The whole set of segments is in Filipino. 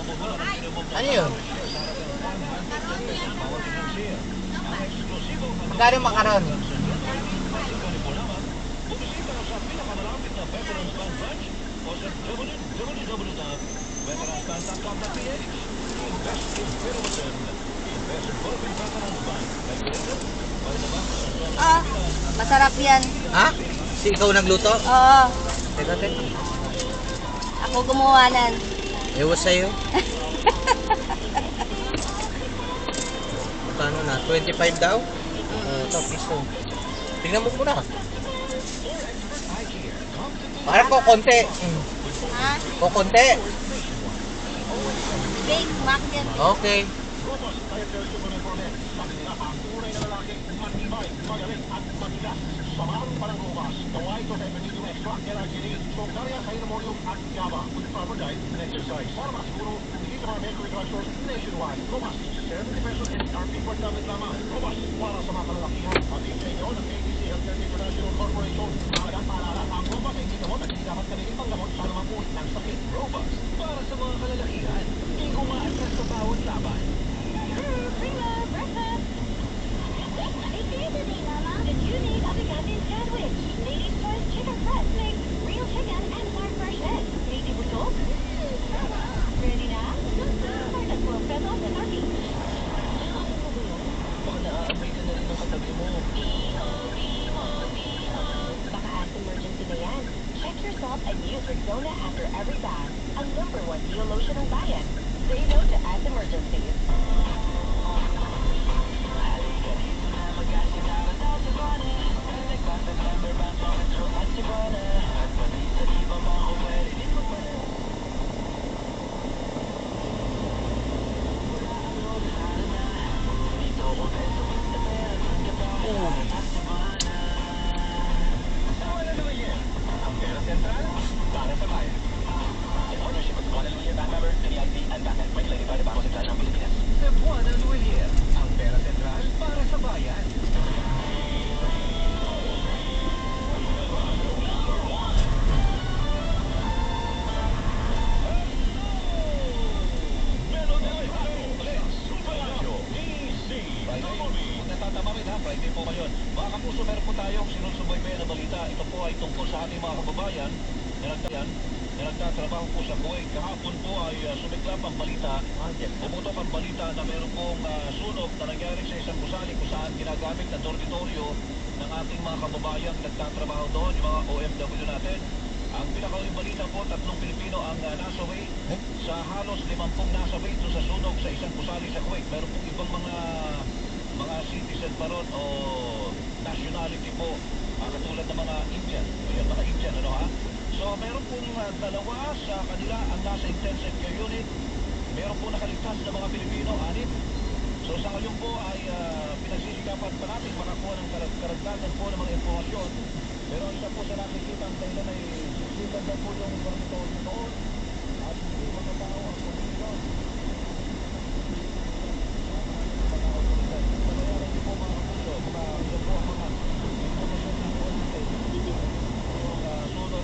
Ano yun? Magkano makaron? Ah, masarap yan. Ha? Si ikaw nagluto? Oo, Teka, teka. ako gumawa nan. Ewas sa'yo. Magkano na? 25 daw? Ito, piso. Tingnan mo muna. Parang kukunti. Ha? Kukunti. Bake, mac yan. Okay. Check yourself and use Rexona after every bath. Ang #1 Deo lotion ng bayan. Say no to ass emergencies. Cebuana Luelier, ang pera sentral para sa bayan. Friday po ngayon. Mga kapuso, meron po tayong sinusubaybay na balita. Ito po ay tungkol sa ating mga kababayan na nagtatrabaho po sa Kuwait. Kahapon po ay sumiklap ang balita. Pumutok ang balita na meron pong sunog na nangyari sa isang gusali kung saan ginagamit na dormitoryo ng ating mga kababayan nagtatrabaho doon, yung mga OFW natin. Ang pinakauling balita po, 3 Pilipino ang nasawi sa halos 50 nasawi doon sa sunog sa isang gusali sa Kuwait. Meron pong ibang mga citizen pa ron o nationality po, katulad ng mga Indian. Ayan, mga Indian, ano ha? So, meron pong dalawa sa kanila ang nasa intensive care unit. Meron po nakaligtas na mga Pilipino, 6. So, sa ngayon po ay pinagsisikapan pa natin makakuha ng karagdagan po ng mga informasyon. Pero isa po sa nakikita ang dahilan ay sisipan na po yung dormitorio noon at hindi mga tao ang pumilo.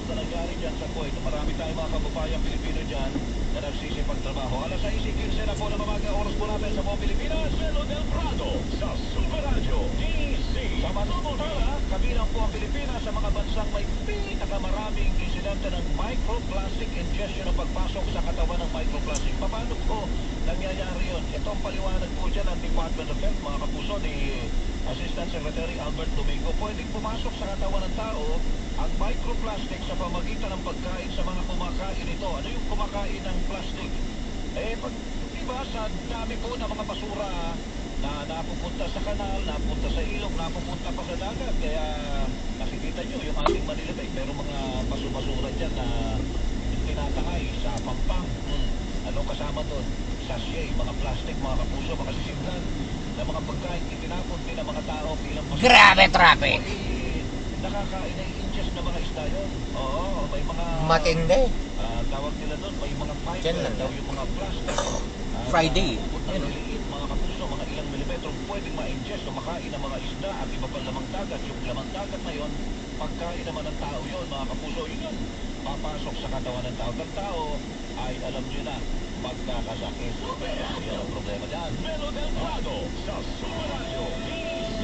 Na nangyari dyan sa Kuwait. Marami tayong mga kababayang Pilipino dyan na nagsisipagtrabaho. Alas 6:15 na po ng umaga, oras po natin sa buong Pilipinas. Celo del Prado sa Super Radio DC. Sa Manunula, kabilang po ang Pilipinas sa mga bansang may pinakamaraming insidente ng microplastic ingestion o pagpasok sa katawan ng microplastic. Paano po nangyayari yun? Ito ang paliwanag po dyan ng Department of Health, mga kapuso, ni Assistant Secretary Albert Domingo. Pwedeng pumasok sa katawan ng tao ang microplastic sa pamagitan ng pagkain sa mga kumakain ito. Ano yung kumakain ng plastic? Diba sa dami po ng mga basura na napupunta sa kanal, napunta sa ilog, napupunta pa sa dagat. Kaya nakikita nyo yung ating Manila Bay. Meron mga basura dyan na tinatangay sa pampang. Ano kasama doon? Sachet, mga plastic, mga kapuso, mga sisiglan na mga pagkain itinapon din ng mga tao bilang basura. Grabe traffic. Nakakain ay ingest na mga isda yun. Oo, may mga Matindi. tawag nila doon, may mga Diyan fiber lang daw daw. yung mga plastic. Friday. Maliliit, mga kapuso, mga ilang milimetro pwedeng ma-ingest o makain ng mga isda at iba pang lamang dagat. Yung lamang dagat na yun, pagkain naman ng tao yun, mga kapuso, yun. Papasok sa katawan ng tao. Ng tao, ay alam nyo na, magkakasakit. Yan ang problema dyan. Melo del Prado sa Super Radio DCWB.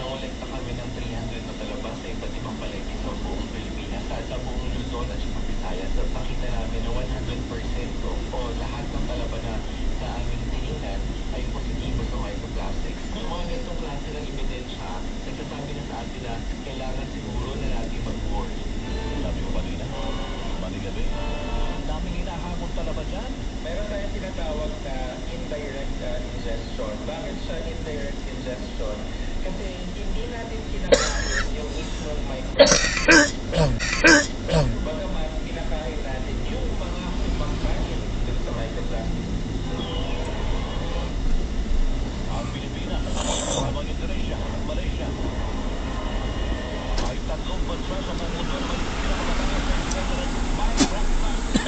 Nakolekta kami ng 300 na talaba sa iba't ibang palengke sa buong Pilipinas at sa buong Luzon at sa Visayas at nakita namin na 100% o lahat ng talaba na aming tinignan ay positibo sa microplastics. Yung mga ganitong klase ng ebidensya, nagsasabi na sa atin na kailangan siguro na natin mag-worry. Sabi ko kanina, manigabi, ang daming hinahamon talaba dyan. Meron tayong tinatawag na indirect ingestion. Bakit siya indirect ingestion? Kasi hindi natin kinakain yung mismong microplastics. Bagaman kinakain natin yung mga pangkain dun sa microplastics. Ang Pilipinas, kasama Indonesia at Malaysia, ay tatlong bansa sa buong mundo na may pinakamataas na eksento ng microplastic ingestion.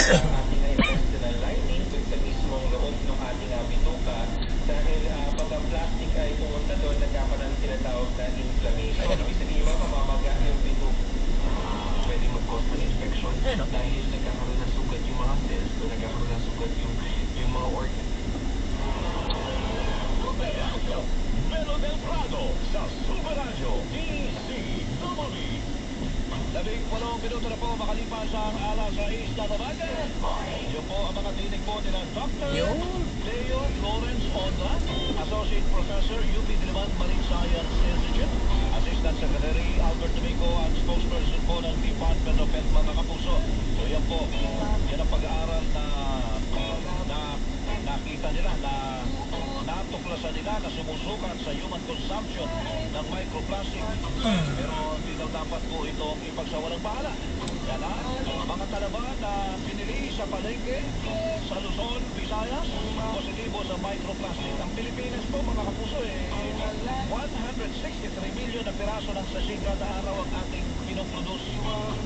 Ang ating intestinal lining dun sa mismong loob ng ating bituka dahil pag ang plastic ay pumunta doon, nagkakaroon ng tinatawag na inflammation. Ibig sabihin, mamamaga yung bituka. Pwede mag-cause ng infection dahil nagkakaroon ng sugat yung mga cells o nagkakaroon ng sugat yung mga organs. Melo del Prado sa Super Radio DCWB. 18 minuto na po makalipas ang alas 6 na umaga. Yun po ang mga tinig po nila Dr. Yun. Leo Lawrence Onda, Associate Professor, UP Diliman Marine Science Institute, Assistant Secretary Albert Domingo, at spokesperson po ng Department of Health, mga kapuso. So yan po, yan ang pag-aaral na nakita nila, na natuklasan nila na sumusukat sa human consumption ng microplastic. Pero hindi daw dapat po itong ipagsawalang bahala. Yan ha, mga talaba na pinili sa palengke, sa Luzon, Visayas, positibo sa microplastic. Ang Pilipinas po, mga kapuso, 163 million na piraso ng sachet kada araw ang ating pinoproduce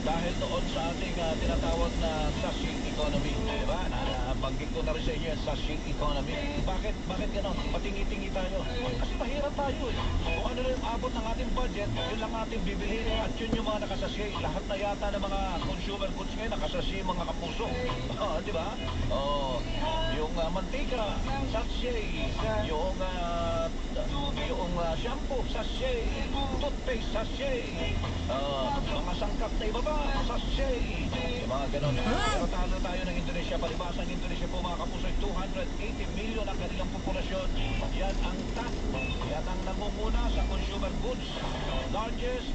dahil doon sa ating tinatawag na sachet economy. Diba? Nabanggit ko na rin sa inyo, sachet economy. Bakit ganon? Patingi-tingi tayo. Kasi mahirap tayo eh. Kung ano na yung abot ng ating budget, yun lang ating bibilhin. At yun yung mga nakasasya. Lahat na yata ng mga consumer goods ngayon, nakasasya mga kapuso. Di ba? Yung mantika, sachet. Yung shampoo, sachet. Toothpaste, sachet. Mga sangkap na iba pa, sachet. Yung mga ganon. Pero talo tayo ng Indonesia. Palibasa ng Indonesia po, mga kapuso, 280 million ang kanilang populasyon. Yan ang top. Yan ang nangunguna sa consumer goods. Largest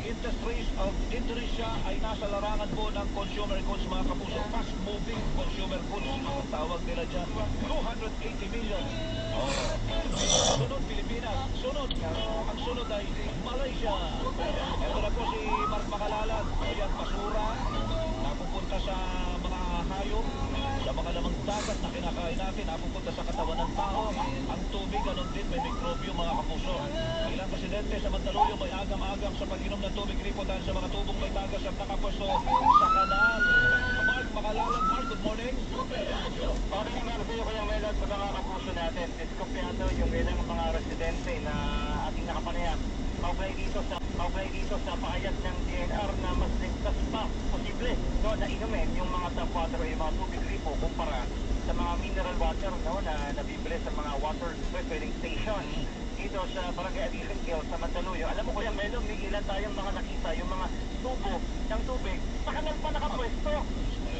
industries of Indonesia ay nasa larangan po ng consumer goods, mga kapuso. Fast moving consumer goods. Ang tawag nila dyan, 280 million. Sunod Pilipinas. Sunod. Ang sunod ay Malaysia. Ito na po si Mark Makalalan. Ayan, basura. Napupunta sa mga hayop, sa mga lamang dagat na kinakain natin, napupunta sa katawan ng tao. Ang tubig, ganun din, may mikrobyo, mga kapuso. Ilang presidente sa Mandaluyong may agam-agam sa pag-inom ng tubig ripo dahil sa mga tubong may tagas at nakapwesto sa kanal. Mark Makalalan. Mark, good morning. Okay naman po yung melod sa mga kapuso natin. Diskumpiyado yung ilang mga residente na ating nakapanayam. Kaugnay dito sa pahayag ng DNR na mas ligtas pa posible na inumin yung mga tap water o yung mga tubig ripo kumpara sa mga mineral water na nabibili sa mga water refilling station dito sa Barangay Addition Hill sa Mandaluyong. Alam mo Kuya Melo, may ilan tayong mga nakita yung mga tubo ng tubig sa kanal pa nakapwesto.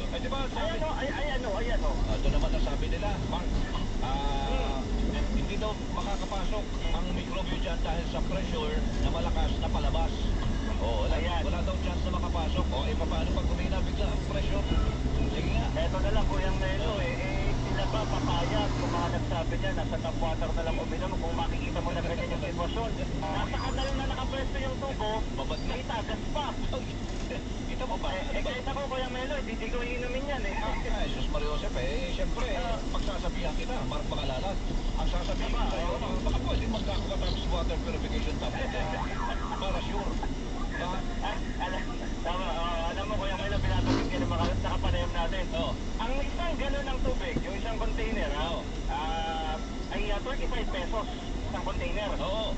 Ay, di ba sabi? Ayan o. Ito naman ang sabi nila, Mark. Hindi daw makakapasok ang mikrobyo dyan dahil sa pressure na malakas na palabas. Wala daw chance na makapasok. Paano pag kumina bigla ang pressure? Sige nga. Eto na lang Kuya Melo sila ba papayag kung mga nagsabi niya nasa tap water na lang uminom kung makikita mo na ganyan yung sitwasyon. Nasa kanal na nakapwesto yung tubo, may tagas pa. Kita mo ba? Kahit ako Kuya Melo, hindi ko iinumin yan Ay, Jesus Mario Joseph, siyempre, pagsasabihan kita, Mark Makalalan, ang sasabihin ko sa'yo, baka pwede magkakatapos water purification tablet, para sure. Alam mo Kuya Melo, pinapagin ka ng mga nakapanayam natin. Oo. Ang isang galon ng tubig, yung isang container, ay 35 pesos isang container. Oo.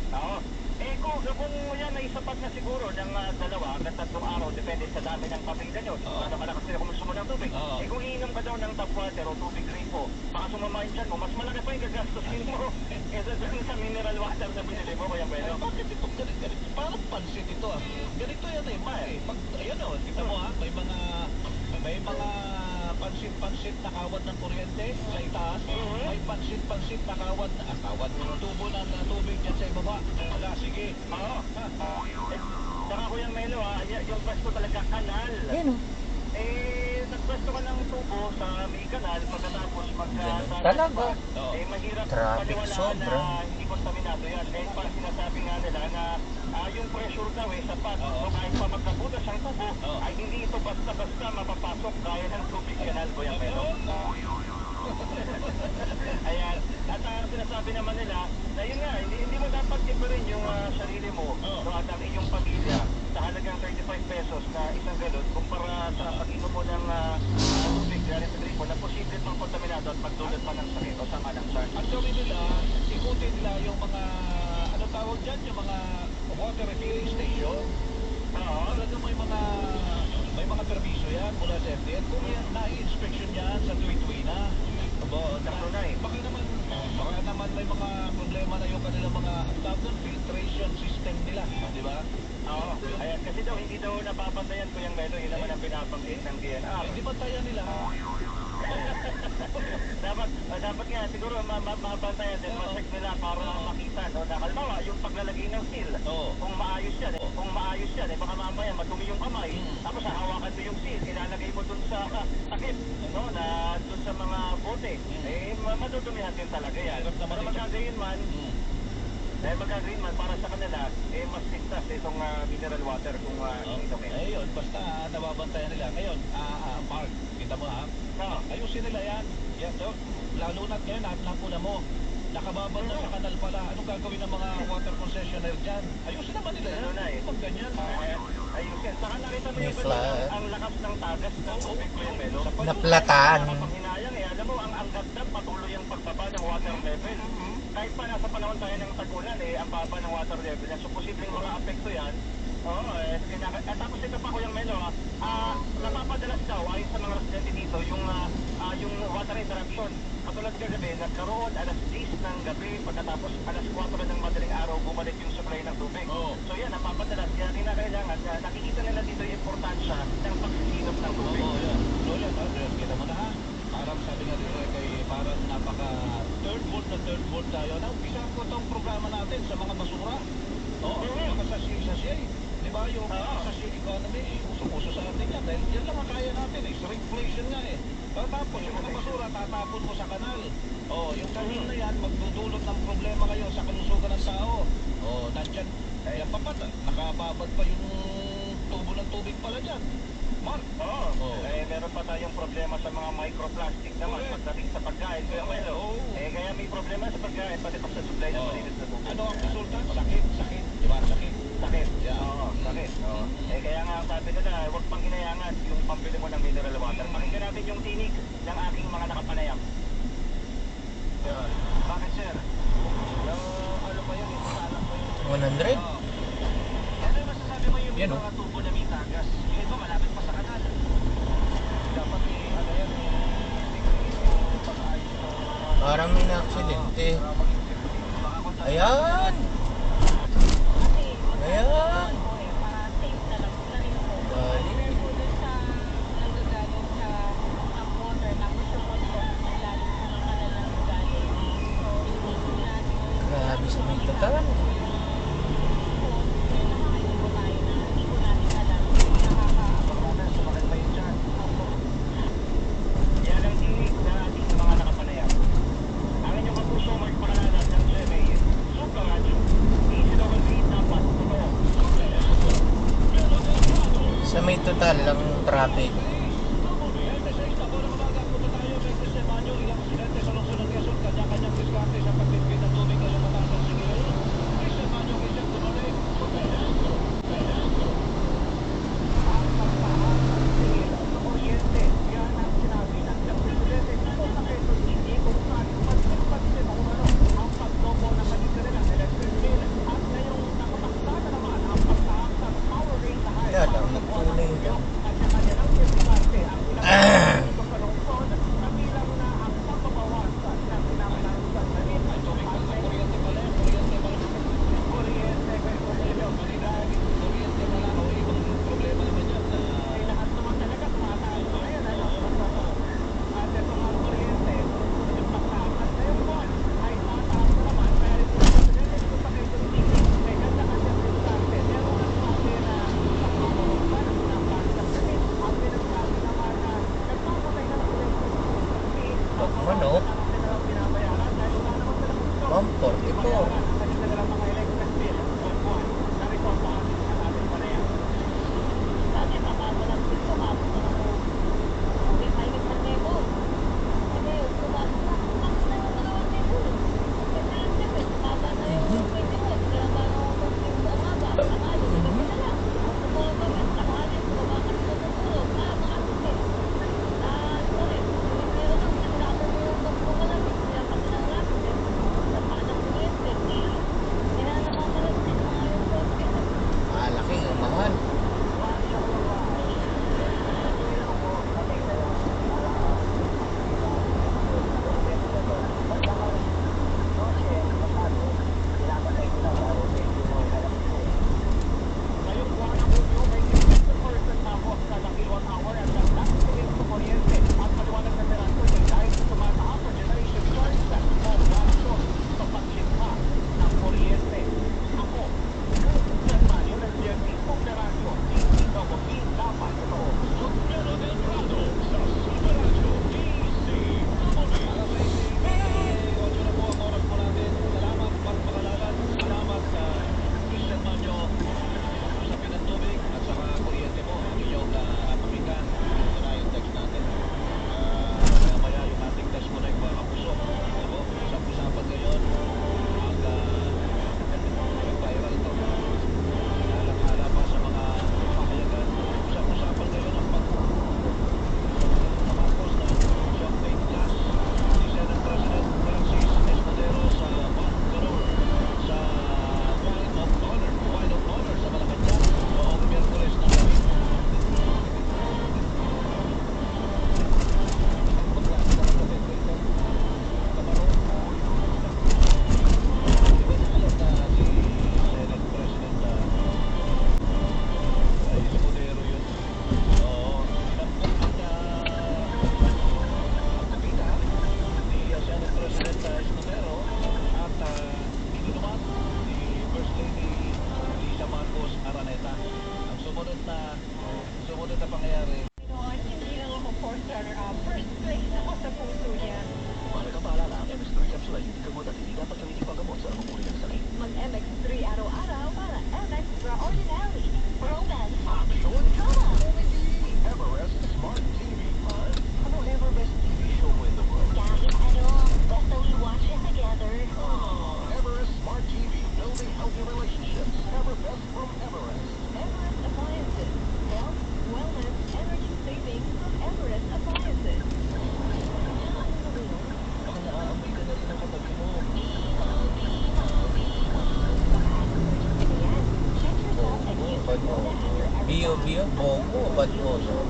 Kung kung yan ay sapat na siguro ng 2 hanggang 3 araw, depende sa dami ng pamilya nyo. Oo. Ano kalakas sila kung ng tubig. Oo. Eh kung iinom ka daw ng tap water o tubig gripo, baka sumamahin dyan mo, mas malaki pa yung gagastusin mo. Kesa dyan sa mineral water na binili mo, Kuya Ay, Melo. bakit itong ganito? Parang pansit ito ah. Ganito yan eh, Mark eh. Pag, ayan o, kita mo ha, may mga pansit-pansit na kawad ng kuryente sa itaas. May pansit-pansit na kawad tubo ng tubig dyan sa ibaba. Wala, sige. Oo. Saka Kuya Melo yung pwesto talaga kanal. Yan o. Nagpwesto ka ng tubo sa may kanal pagkatapos Ganun talaga. Oo. mahirap Traffic paniwalaan sobra. na hindi kontaminado yan. Kaya parang sinasabi nga nila na yung pressure daw sapat. Oo. So kahit pa magkabutas ang tubo, Oo. ay hindi ito basta-basta mapapasok kaya ng tubig kanal, Kuya Melo. Ayan. At sinasabi naman nila na yun nga, hindi mo dapat iparin yung sarili mo at ang iyong pamilya sa halagang 35 pesos na isang galon kumpara sa pag-inom mo ng tubig galing sa gripo na posible pang kontaminado at magdulot pa ng sakit o sama ng SARS. Ang gawin nila, ikutin nila yung mga, ano tawag dyan, yung mga water refilling station. Talaga may mga permiso yan mula sa FDA. Kung yan, na-inspection yan sa tuwi-tuwi na. Baka naman may mga problema na yung kanilang mga filtration system nila, di ba? Oo. Ayan, kasi daw hindi daw napapantayan ko yung Melo, yun naman ang pinapanggit ng DNR. Hindi ba tayo nila? dapat nga siguro mabantayan din, ma-check nila para makita no, na halimbawa yung paglalagay ng seal. Oo. Kung maayos yan, baka mamaya madumi yung kamay. Tapos hahawakan mo yung seal, ilalagay mo dun sa takip, no, na dun sa mga bote. Madudumihan din talaga yan. Hirap naman Pero ito. magkagayon man para sa kanila, mas ligtas itong mineral water kung inumin. Ayun, basta nababantayan nila. Ngayon, Mark, kita mo ha? Ayusin nila yan. Lalo na't ngayon, napuna mo. Nakababad na sa kanal pala. Anong gagawin ng mga water concessionaire dyan? Ayusin naman nila yan. Pag ganyan. Ayusin. Saka nakita mo May yung flat. ang lakas ng tagas ng tubig, Kuya Melo. Naplataan. Panghinayang alam mo, ang dagdag patuloy ang pagbaba ng water level. Kahit pa nasa panahon tayo ng tag-ulan, ang baba ng water level. So, posibleng mga apekto yan. Tapos ito pa, Kuya Melo, napapadalas daw, ayon sa mga residente dito, yung water interruption. Katulad kagabi, nagkaroon alas 10 ng gabi, pagkatapos alas 4 ng madaling araw, bumalik yung supply ng tubig. So yan, napapadalas. Kaya kinakailangan, nakikita nila dito yung importansya ng pagsisinop ng tubig. So yan, kita mo na ha? Parang sabi nga nila parang napaka third world tayo. Umpisa ko itong programa natin sa mga basura. Mga sachet. Di ba yung sachet economy, uso sa atin yan. Dahil yan lang ang kaya natin shrinkflation nga Tapos yung mga basura, tatapon mo sa kanal. Yung kanal na yan, magdudulot ng problema kayo sa kalusugan ng tao. Nandyan, yan papat, nakababad pa yung tubo ng tubig pala dyan. Mark? Meron pa tayong problema sa mga microplastic naman pagdating sa pagkain. Kaya may problema sa pagkain, pati pa sa supply ng malinis na tubig. Ano ang resulta? Sakit. Di ba? Sakit. Yeah. Sakit. Kaya nga sabi nila, huwag pang hinayangan yung pambili mo ng mineral water. Pakinggan natin yung tinig ng aking mga nakapanayam. Bakit, sir? Ano ba yun? Isasalak mo yun? 100? Ano yung masasabi mo yung Yan, mga tubo na may tagas? Yung iba malapit pa sa kanal. Dapat pag-ayos na Parang may na-aksidente. Ayan! Ayan! Para safe na lang na rin po. Bali. Doon sa nanggagaling sa tap water, tapos yung motor, naglalim po ng kanal na nanggagaling. So, hindi po natin Grabe sa may total. Yan ang tinig na ating mga nakapanayam. Ang inyong kapuso magpakalalat ng GMA, Super Radio, DZ-8 dapat totoo. Sa may total lang traffic. Kuryente, yan ang sinabi ng Presidente dito sa Quezon City kung saan pagsipat din ang paglobo ng kanilang electric bill at ngayong nakapaksada naman Laki ang mahal. Ngayong buwan ng Hulyo, may 50% tapos kada kilowatt-hour at dagdag tuwing sa kuryente. At maliwanag na peraso ay dahil sa tumataas sa generation charge o gastos sa paglikha ng kuryente. Ako, Germanio ng GMP Operacio, DCWP dapat ito. Pedro del Prado sa Super Radio DCWB. Alas 6:08 na po ang oras po natin. Salamat, pagpakalalan. Salamat sa Christian Manyo sa pinagtubig at saka kuryente po ang inyong napakinggan. Ito na yung text natin. Maya yung ating text mo na yung mga kapuso. Ako, usap-usapan ngayon ang viral ito. Alam-ala pa sa mga pahayagan. Usap-usapan ngayon ang Marcos na champagne glass ni Senate President Francis Escudero sa Bangalore sa Wine of Honor sa Malacanang noong Miyerkules ng gabi. Ang paglakas ng kapatid dito, Camarón. Di ba nakalat na si Senate President ay Escudero yun? Oo, sinampok ang kapita ni Senate President Escudero at ininuman ni First Lady Lisa Marcos Araneta. Ang sumunod na pangyayari. Noon, hindi lang ako fourth runner-up. First place ako sa puso yan. Mahalagang paalala, ang MX3 capsule ay hindi gamot at hindi dapat gamitin panggamot sa anong uri ng sakit. Mag-MX3 araw-araw para MX Extraordinary. Romance, Action! drama, Everest Smart TV. Ano ever best TV show in the world? kahit ano, basta we watch it together. Everest Smart TV, building healthy relationships. Everbest from Everest. Everest Appliances. Health, wellness, energy savings from Everest Appliances. Baka naaamoy ka na rin ng katabi mo. Check yourself and use Bad Corona motor. after every Bio, Bogo, bad motor.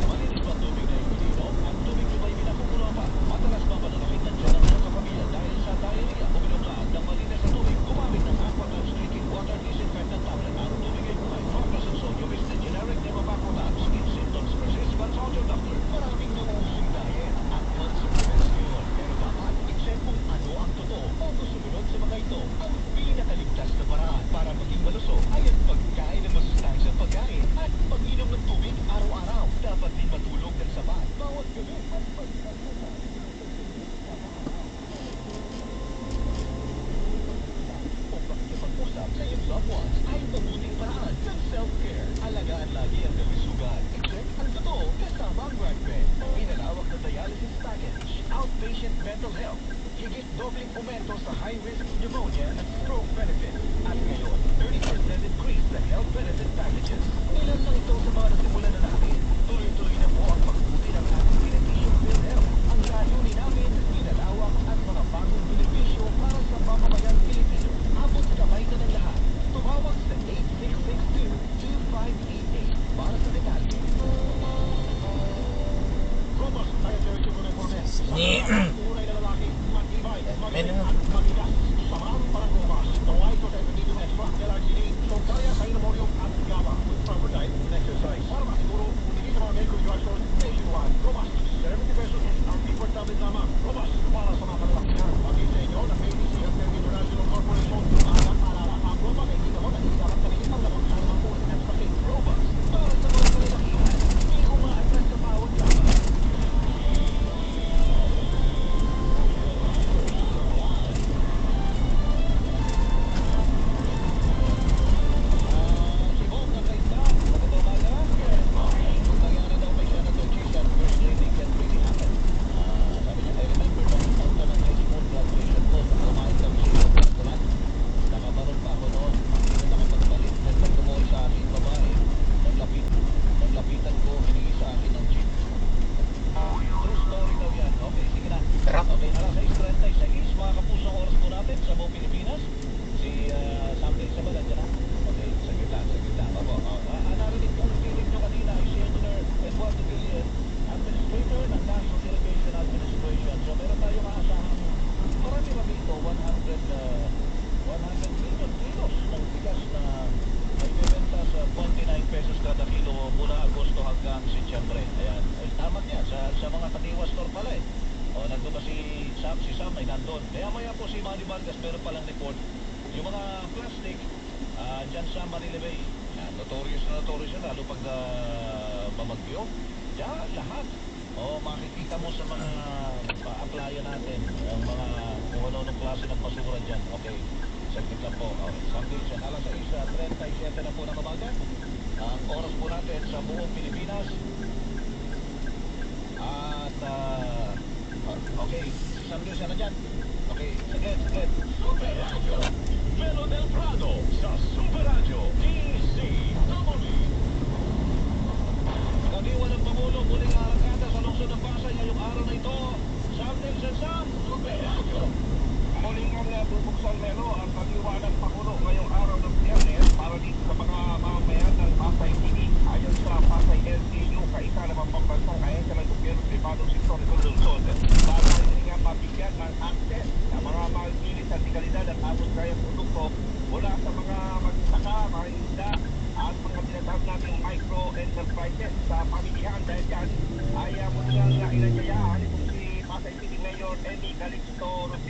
Malinis ba ang tubig na inuminom? Ang tubig nyo ba'y pinakukulo pa? Madalas ba pananakit ng tiyan ang iyong kapamilya dahil sa diarrhea? Uminom ka ng malinis na tubig. Gumamit ng Aquatops Drinking Water Disinfectant Tablet. Ang tubig ay may focus and sodium is the generic name of Aquatops. If symptoms persist, consult your doctor. Maraming nauusong diet at health supplements ngayon. Pero dapat, i-check kung ano ang totoo. Bago sumunod sa mga ito, ang pinakaligtas na paraan para maging malusog ay ang pagkain ng masustansyang pagkain at pag-inom ng tubig araw-araw. Dapat din matulog ng sapat bawat gabi at o pakikipag-usap sa iyong loved ones ay mabuting paraan ng self-care. Alagaan lagi ang kalusugan. I-check ang totoo kasama ang Ragbed. Pinalawak na dialysis package, outpatient mental health, higit dobling aumento sa high-risk pneumonia at stroke benefits. At ngayon, 30% increase sa health benefit packages. Ilan lang ito sa mga nasimulan na natin. Tuloy-tuloy na po ang pagbuti ng ating benepisyong PhilHealth. Ang layunin namin, pinalawak at mga bagong benepisyo para sa mamamayang Pilipino. Abot kamay na ng lahat. Tumawag sa 8662-2588 para sa detalye. Robust dietary supplement. Ni- Tunay na lalaki, matibay, May magaling naman. at magigas. Manny Vargas, meron palang report. Yung mga plastic, dyan sa Manila Bay, notorious na lalo pag mamagyo. Diyan, lahat. Makikita mo sa mga pa-applyan natin, ang mga kung ano-anong klase ng basura dyan. Okay, saglit lang po. Sandation, alas 6:37 na po ng umaga. Ang oras po natin sa buong Pilipinas. At, okay, si Sandration na dyan. Okay, saglit. Super Radio. Melo del Prado sa Super Radio. DZWB. Kadiwa ng Pamulo, muling aarangkada sa lungsod ng Pasay ngayong araw na ito. Sam Nelson Sam, Super Radio. Muling nga bubuksan Melo ang pag-iwanag Pangulo ngayong araw ng Biyernes para dito sa mga mamamayan ng Pasay City. Ayon sa Pasay LGU, kaisa naman pambansang ahensya ng gobyerno pribadong sektor ng lungsod. Para rin nga mabigyan ng access sa mga malilinis at legalidad at abot kayang produkto mula sa mga magsasaka, mga isda at mga tinatawag nating micro-enterprises sa pamilihan. Dahil dyan ay muli nga inanyayahan itong si Pasay City Mayor Eddie Calixto Rupiano